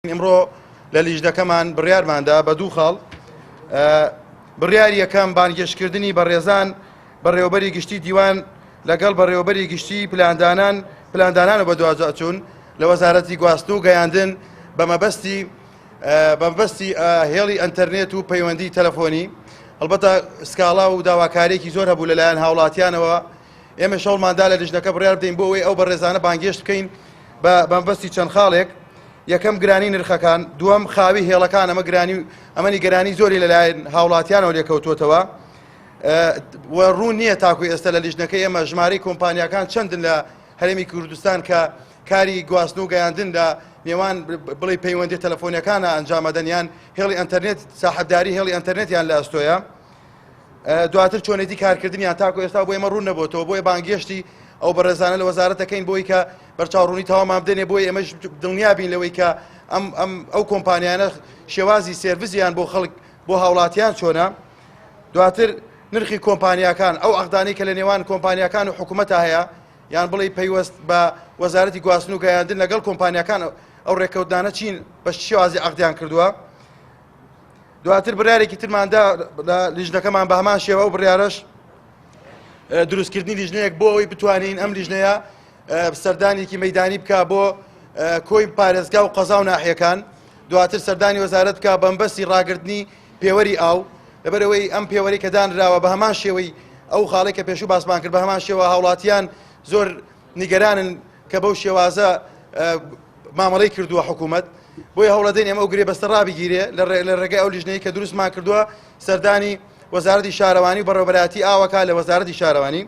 ئمڕۆ لە لیژنەکەمان بڕیارماندا بە دوو خاڵ بڕیار یەکەم بانگێشتکردنی بەڕێزان بەڕێوەبەری گشتی دیوان لەگەڵ بەڕێوەبەری گشتی پلاندانان و بەدواچوون لە وەزارەتی گواستن و گەیاندن بە مەبەستی هێڵی ئەنتەرنێت و پەیوەندی تەلەفۆنی. ئەلبەتە سکاڵا و داواکارێکی زۆر هەبوو لەلایەن هاوڵاتیانەوە. ئێمە شەوڵماندا لە لیژنەکە بڕیار بدەین بۆ ئەوەی ئەو بەڕێزانە بانگێشت بکەین بە مەبەستی چەند خاڵێک. یەکەم گرانی نرخەکان، دووەم خاوی هێڵەکان، ئەمەنی گرانی زۆری لەلایەن هاوڵاتیانەوە لێکەوتوتەوە. ڕوون نییە تاکوی ئێستا لە لیژنەکەی ئێمە ژمارەی کۆمپانیاکان چەندن لە هەرێمی کوردستان کە کاری گواستن و گەیاندن لە نێوان بڵێ پەیوەندی تەلەفۆنیەکانە ئەنجامەدەنیان هێڵی ئەنتەرنێت ساحەبداری هێڵی ئەنتەرنێتیان لە ئەستۆیە. دواتر چۆنێتی کارکردنیان تاکو ئێستا بۆ ئێمە ڕوون نەبووتەوە، بۆیە بانگێشتی ئەو بەڕێزانە لە وەزارەتەکەین بۆی کە بەرچاوڕوونی تەوامان بدەنێ، بۆی ئێمەش دڵنیا بین لەوەی کە ئەو کۆمپانیانە شێوازی سێرڤیزیان بۆ خەڵک بۆ هاوڵاتیان چۆنە. دواتر نرخی کۆمپانیاکان، ئەو عەقدانەی کە لە نێوان کۆمپانیاکان و حکوومەتە هەیە، یان بڵێ پەیوەست بە وەزارەتی گواستن و گەیاندن لەگەڵ کۆمپانیاکان ئەو ڕێکەوتانە چین بە شێوازی عەقدیان کردووە. دواتر بڕیارێکی ترماندا لە لیژنەکەمان بە هەمان شێوە و بڕیارەش دروستکردنی لیژنەیەک بۆ ئەوەی بتوانین ئەم لیژنەیە سەردانێکی مەیدانی بکە بۆ کۆی پارێزگا و قەزا و ناحیەکان. دواتر سەردانی وەزارەت بکە بەمبەستی ڕاگررتنی پێوەری ئاو، لەبەرەوەی ئەم پێوەری کە دانراوە بە هەمان شێوەی ئەو خاڵێک کە پێشوو باسمان کرد بە هەمان شێوە هاوڵاتیان زۆر نیگەرانن کە بەو شێوازە مامەڵەی کردووە حکوومەت. بۆی هەوڵەدەین ئێمە ئەو گرێبەستە ڕابگیرێ لە ڕێگای ئەو لیژنەیە کە دروستمان کردووە سەردانی وەزارەتی شارەوانی و بەڕێوەبەرایەتی ئاوەکە لە وەزارەتی شارەوانی.